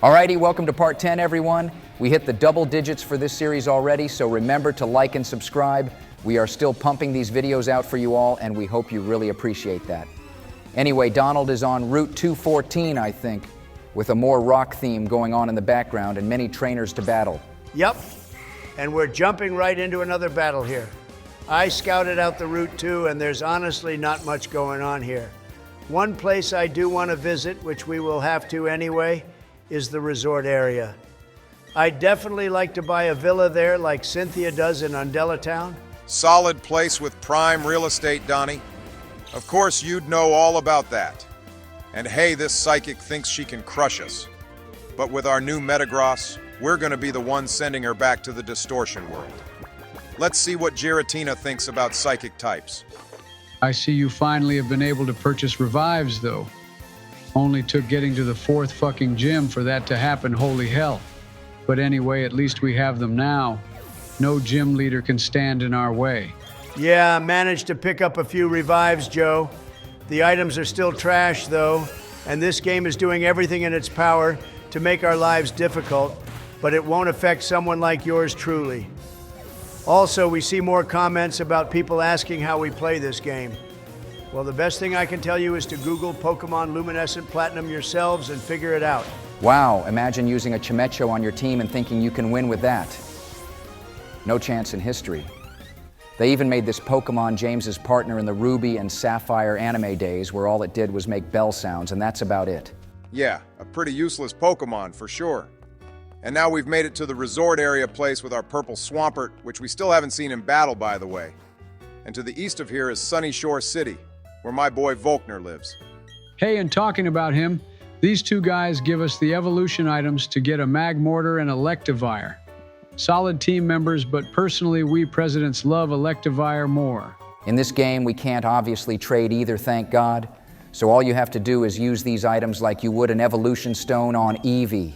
Alrighty, welcome to part 10, everyone. We hit the double digits for this series already, so remember to like and subscribe. We are still pumping these videos out for you all, and we hope you really appreciate that. Anyway, Donald is on Route 214, I think, with a more rock theme going on in the background and many trainers to battle. Yep, and we're jumping right into another battle here. I scouted out the route too, and there's honestly not much going on here. One place I do want to visit, which we will have to anyway, is the resort area. I'd definitely like to buy a villa there like Cynthia does in Undella Town. Solid place with prime real estate, Donnie. Of course, you'd know all about that. And hey, this psychic thinks she can crush us. But with our new Metagross, we're gonna be the ones sending her back to the distortion world. Let's see what Giratina thinks about psychic types. I see you finally have been able to purchase revives, though. Only took getting to the 4th fucking gym for that to happen, holy hell. But anyway, at least we have them now. No gym leader can stand in our way. Yeah, managed to pick up a few revives, Joe. The items are still trash, though, and this game is doing everything in its power to make our lives difficult, but it won't affect someone like yours truly. Also, we see more comments about people asking how we play this game. Well, the best thing I can tell you is to Google Pokemon Luminescent Platinum yourselves and figure it out. Wow, imagine using a Chimecho on your team and thinking you can win with that. No chance in history. They even made this Pokemon James's partner in the Ruby and Sapphire anime days where all it did was make bell sounds, and that's about it. Yeah, a pretty useless Pokemon for sure. And now we've made it to the resort area place with our purple Swampert, which we still haven't seen in battle, by the way. And to the east of here is Sunny Shore City, where my boy Volkner lives. Hey, and talking about him, these two guys give us the evolution items to get a Magmortar and Electivire. Solid team members, but personally we presidents love Electivire more. In this game, we can't obviously trade either, thank God. So all you have to do is use these items like you would an evolution stone on Eevee.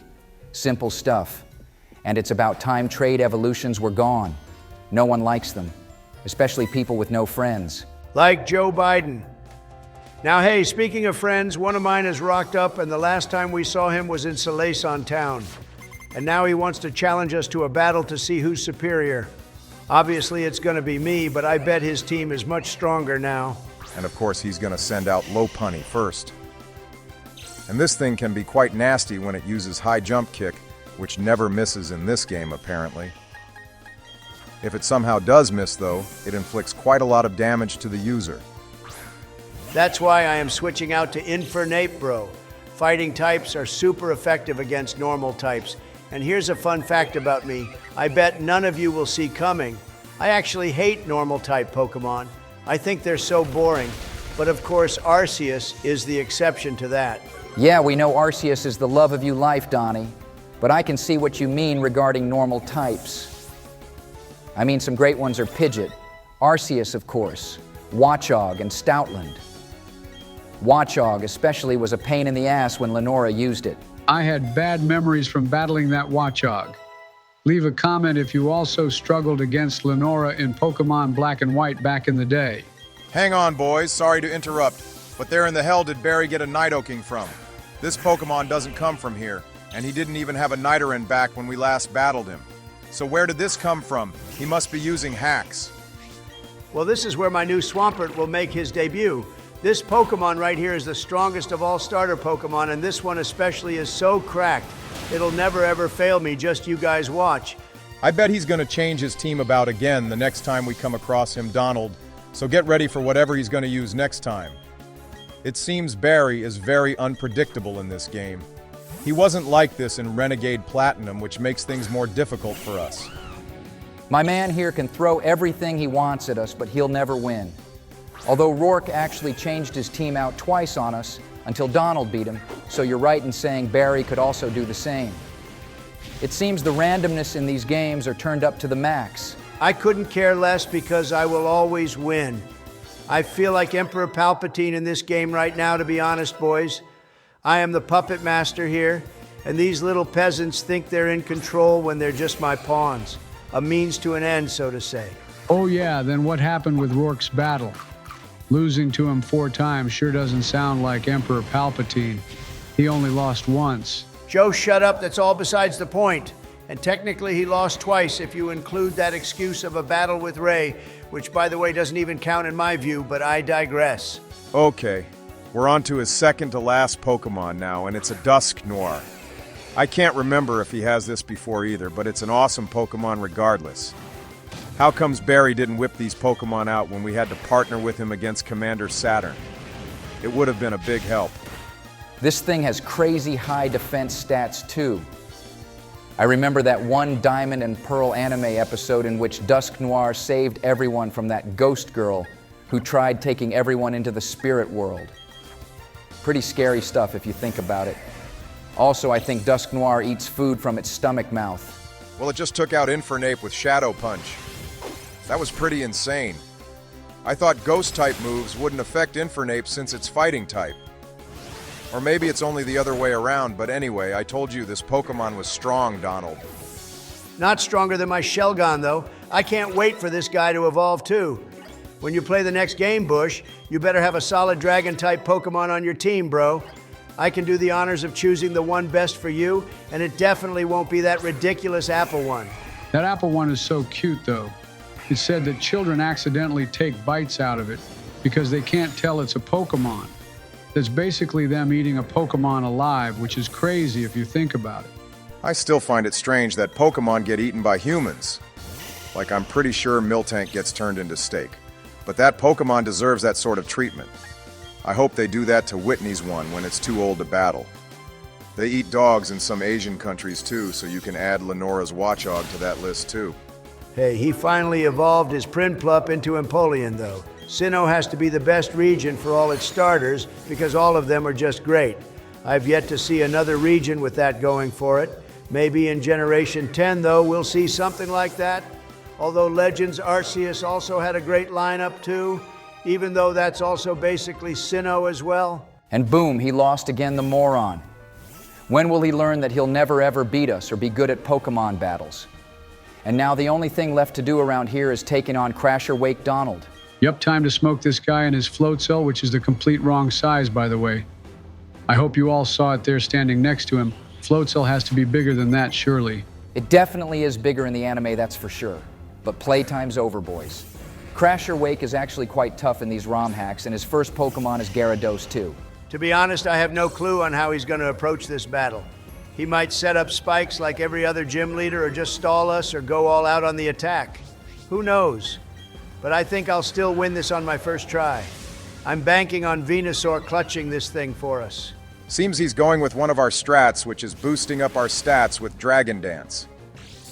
Simple stuff. And it's about time trade evolutions were gone. No one likes them, especially people with no friends. Like Joe Biden. Now, hey, speaking of friends, one of mine is rocked up, and the last time we saw him was in Salazon Town. And now he wants to challenge us to a battle to see who's superior. Obviously, it's gonna be me, but I bet his team is much stronger now. And of course, he's gonna send out Lopunny first. And this thing can be quite nasty when it uses high jump kick, which never misses in this game, apparently. If it somehow does miss, though, it inflicts quite a lot of damage to the user. That's why I am switching out to Infernape, bro. Fighting types are super effective against normal types. And here's a fun fact about me. I bet none of you will see coming. I actually hate normal type Pokemon. I think they're so boring. But of course, Arceus is the exception to that. Yeah, we know Arceus is the love of your life, Donnie. But I can see what you mean regarding normal types. I mean, some great ones are Pidgeot, Arceus, of course, Watchog, and Stoutland. Watchog especially was a pain in the ass when Lenora used it. I had bad memories from battling that Watchog. Leave a comment if you also struggled against Lenora in Pokemon Black and White back in the day. Hang on, boys, sorry to interrupt, but where in the hell did Barry get a Nidoking from? This Pokemon doesn't come from here, and he didn't even have a Nidoran back when we last battled him. So where did this come from? He must be using hacks. Well, this is where my new Swampert will make his debut. This Pokemon right here is the strongest of all starter Pokemon, and this one especially is so cracked. It'll never ever fail me, just you guys watch. I bet he's gonna change his team about again the next time we come across him, Donald, so get ready for whatever he's gonna use next time. It seems Barry is very unpredictable in this game. He wasn't like this in Renegade Platinum, which makes things more difficult for us. My man here can throw everything he wants at us, but he'll never win. Although Rourke actually changed his team out twice on us until Donald beat him, so you're right in saying Barry could also do the same. It seems the randomness in these games are turned up to the max. I couldn't care less because I will always win. I feel like Emperor Palpatine in this game right now, to be honest, boys. I am the puppet master here, and these little peasants think they're in control when they're just my pawns. A means to an end, so to say. Oh yeah, then what happened with Rourke's battle? Losing to him 4 times sure doesn't sound like Emperor Palpatine. He only lost once. Joe, shut up, that's all besides the point. And technically he lost twice if you include that excuse of a battle with Ray, which by the way doesn't even count in my view, but I digress. Okay, we're on to his second to last Pokemon now, and it's a Dusknoir. I can't remember if he has this before either, but it's an awesome Pokemon regardless. How comes Barry didn't whip these Pokemon out when we had to partner with him against Commander Saturn? It would have been a big help. This thing has crazy high defense stats too. I remember that one Diamond and Pearl anime episode in which Dusknoir saved everyone from that ghost girl who tried taking everyone into the spirit world. Pretty scary stuff if you think about it. Also, I think Dusknoir eats food from its stomach mouth. Well, it just took out Infernape with Shadow Punch. That was pretty insane. I thought Ghost-type moves wouldn't affect Infernape since it's fighting type. Or maybe it's only the other way around, but anyway, I told you this Pokemon was strong, Donald. Not stronger than my Shelgon, though. I can't wait for this guy to evolve, too. When you play the next game, Bush, you better have a solid Dragon-type Pokemon on your team, bro. I can do the honors of choosing the one best for you, and it definitely won't be that ridiculous Apple one. That Apple one is so cute, though. It's said that children accidentally take bites out of it because they can't tell it's a Pokemon. That's basically them eating a Pokemon alive, which is crazy if you think about it. I still find it strange that Pokemon get eaten by humans. Like, I'm pretty sure Miltank gets turned into steak. But that Pokemon deserves that sort of treatment. I hope they do that to Whitney's one when it's too old to battle. They eat dogs in some Asian countries too, so you can add Lenora's Watchog to that list too. Hey, he finally evolved his Prinplup into Empoleon, though. Sinnoh has to be the best region for all its starters because all of them are just great. I've yet to see another region with that going for it. Maybe in Generation 10, though, we'll see something like that. Although Legends Arceus also had a great lineup, too, even though that's also basically Sinnoh as well. And boom, he lost again, the moron. When will he learn that he'll never ever beat us or be good at Pokemon battles? And now the only thing left to do around here is taking on Crasher Wake Donald. Yup, time to smoke this guy in his float cell, which is the complete wrong size, by the way. I hope you all saw it there standing next to him. Float cell has to be bigger than that, surely. It definitely is bigger in the anime, that's for sure. But playtime's over, boys. Crasher Wake is actually quite tough in these ROM hacks, and his first Pokemon is Gyarados too. To be honest, I have no clue on how he's going to approach this battle. He might set up spikes like every other gym leader, or just stall us, or go all out on the attack. Who knows? But I think I'll still win this on my first try. I'm banking on Venusaur clutching this thing for us. Seems he's going with one of our strats, which is boosting up our stats with Dragon Dance.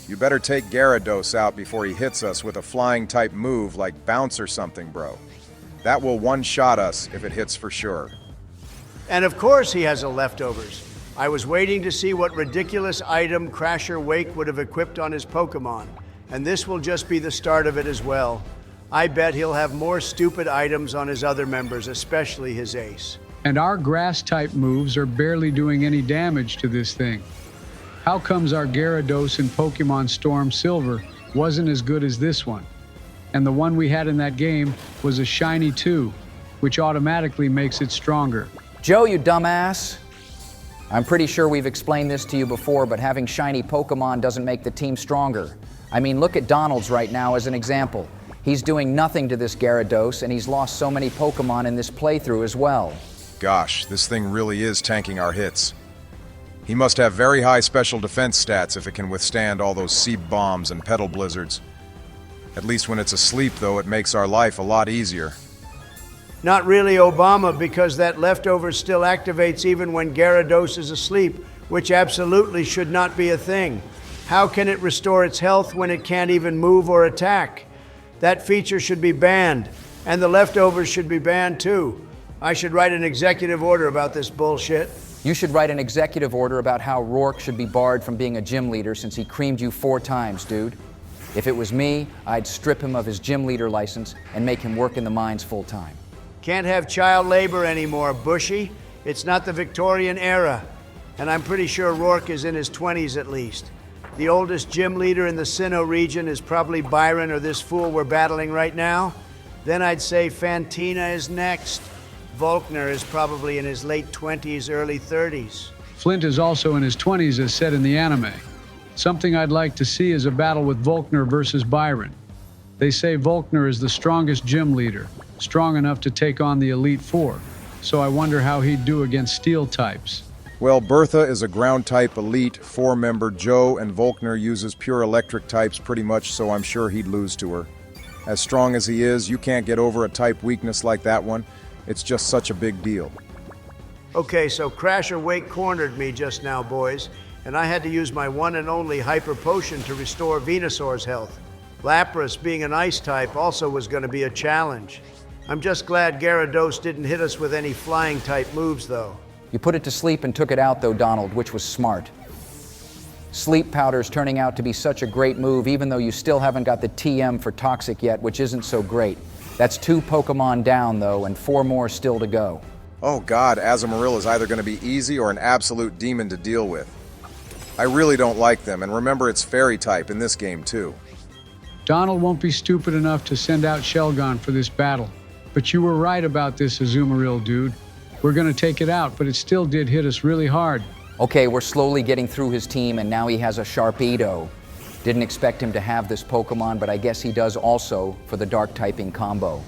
You better take Gyarados out before he hits us with a flying-type move like Bounce or something, bro. That will one-shot us if it hits for sure. And of course he has a leftovers. I was waiting to see what ridiculous item Crasher Wake would have equipped on his Pokemon, and this will just be the start of it as well. I bet he'll have more stupid items on his other members, especially his ace. And our grass-type moves are barely doing any damage to this thing. How comes our Gyarados in Pokemon Storm Silver wasn't as good as this one? And the one we had in that game was a shiny too, which automatically makes it stronger. Joe, you dumbass! I'm pretty sure we've explained this to you before, but having shiny Pokemon doesn't make the team stronger. I mean, look at Donald's right now as an example. He's doing nothing to this Gyarados, and he's lost so many Pokemon in this playthrough as well. Gosh, this thing really is tanking our hits. He must have very high special defense stats if it can withstand all those seed bombs and petal blizzards. At least when it's asleep, though, it makes our life a lot easier. Not really Obama, because that leftover still activates even when Gyarados is asleep, which absolutely should not be a thing. How can it restore its health when it can't even move or attack? That feature should be banned, and the leftovers should be banned too. I should write an executive order about this bullshit. You should write an executive order about how Rourke should be barred from being a gym leader since he creamed you 4 times, dude. If it was me, I'd strip him of his gym leader license and make him work in the mines full time. Can't have child labor anymore, Bushy. It's not the Victorian era. And I'm pretty sure Rourke is in his 20s at least. The oldest gym leader in the Sinnoh region is probably Byron or this fool we're battling right now. Then I'd say Fantina is next. Volkner is probably in his late 20s, early 30s. Flint is also in his 20s as said in the anime. Something I'd like to see is a battle with Volkner versus Byron. They say Volkner is the strongest gym leader, strong enough to take on the Elite Four, so I wonder how he'd do against steel types. Well, Bertha is a ground-type elite, four-member Joe, and Volkner uses pure electric types pretty much, so I'm sure he'd lose to her. As strong as he is, you can't get over a type weakness like that one. It's just such a big deal. Okay, so Crasher Wake cornered me just now, boys, and I had to use my one and only Hyper Potion to restore Venusaur's health. Lapras, being an ice type, also was going to be a challenge. I'm just glad Gyarados didn't hit us with any flying type moves, though. You put it to sleep and took it out, though, Donald, which was smart. Sleep Powder's turning out to be such a great move, even though you still haven't got the TM for Toxic yet, which isn't so great. That's 2 Pokemon down, though, and 4 more still to go. Oh God, Azumarill is either going to be easy or an absolute demon to deal with. I really don't like them, and remember it's Fairy type in this game, too. Donald won't be stupid enough to send out Shelgon for this battle. But you were right about this Azumarill, dude. We're gonna take it out, but it still did hit us really hard. Okay, we're slowly getting through his team, and now he has a Sharpedo. Didn't expect him to have this Pokemon, but I guess he does also for the dark typing combo.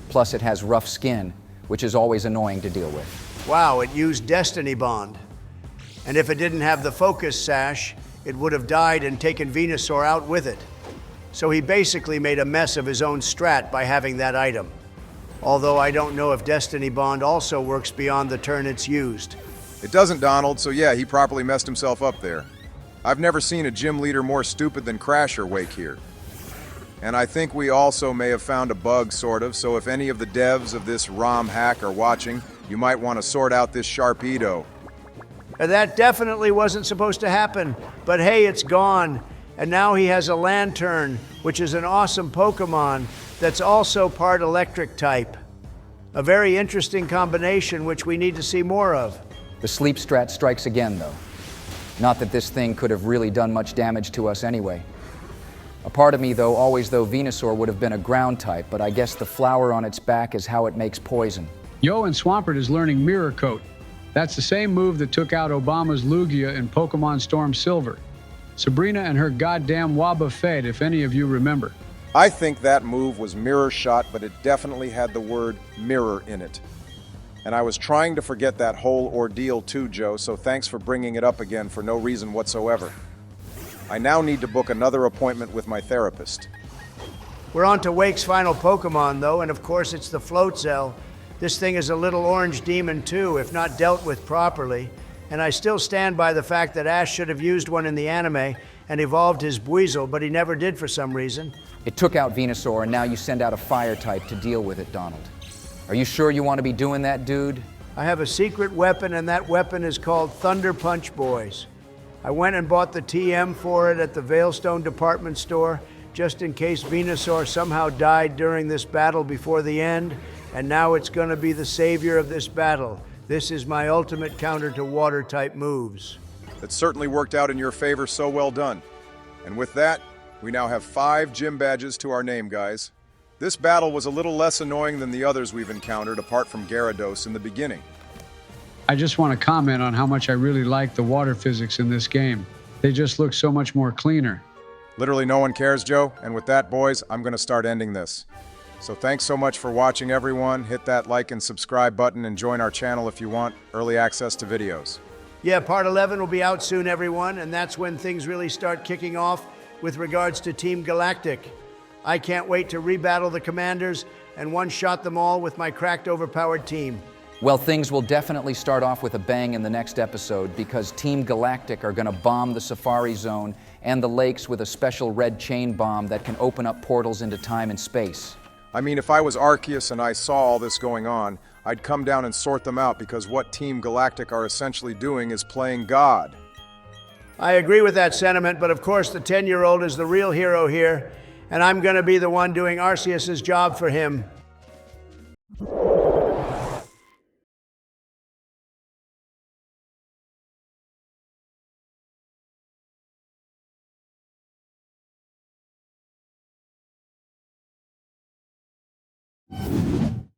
Plus it has rough skin, which is always annoying to deal with. Wow, it used Destiny Bond. And if it didn't have the Focus Sash, it would have died and taken Venusaur out with it. So he basically made a mess of his own strat by having that item. Although I don't know if Destiny Bond also works beyond the turn it's used. It doesn't, Donald, so yeah, he properly messed himself up there. I've never seen a gym leader more stupid than Crasher Wake here. And I think we also may have found a bug, sort of, so if any of the devs of this ROM hack are watching, you might want to sort out this Sharpedo. And that definitely wasn't supposed to happen, but hey, it's gone. And now he has a Lantern, which is an awesome Pokemon that's also part electric type. A very interesting combination which we need to see more of. The sleep strat strikes again, though. Not that this thing could have really done much damage to us anyway. A part of me, though, Venusaur would have been a ground type, but I guess the flower on its back is how it makes poison. Yo, and Swampert is learning Mirror Coat. That's the same move that took out Obama's Lugia in Pokemon Storm Silver. Sabrina and her goddamn Wobbuffet, if any of you remember. I think that move was Mirror Shot, but it definitely had the word mirror in it. And I was trying to forget that whole ordeal too, Joe, so thanks for bringing it up again for no reason whatsoever. I now need to book another appointment with my therapist. We're on to Wake's final Pokemon, though, and of course it's the Floatzel. This thing is a little orange demon, too, if not dealt with properly. And I still stand by the fact that Ash should have used one in the anime and evolved his Buizel, but he never did for some reason. It took out Venusaur, and now you send out a fire type to deal with it, Donald. Are you sure you want to be doing that, dude? I have a secret weapon, and that weapon is called Thunder Punch, boys. I went and bought the TM for it at the Veilstone department store, just in case Venusaur somehow died during this battle before the end, and now it's going to be the savior of this battle. This is my ultimate counter to water-type moves. That certainly worked out in your favor, so well done. And with that, we now have 5 gym badges to our name, guys. This battle was a little less annoying than the others we've encountered, apart from Gyarados in the beginning. I just want to comment on how much I really like the water physics in this game. They just look so much more cleaner. Literally no one cares, Joe. And with that, boys, I'm going to start ending this. So thanks so much for watching, everyone. Hit that like and subscribe button and join our channel if you want early access to videos. Yeah, part 11 will be out soon, everyone, and that's when things really start kicking off with regards to Team Galactic. I can't wait to rebattle the commanders and one-shot them all with my cracked, overpowered team. Well, things will definitely start off with a bang in the next episode because Team Galactic are going to bomb the Safari Zone and the lakes with a special red chain bomb that can open up portals into time and space. I mean, if I was Arceus and I saw all this going on, I'd come down and sort them out because what Team Galactic are essentially doing is playing God. I agree with that sentiment, but of course the 10-year-old is the real hero here, and I'm going to be the one doing Arceus's job for him.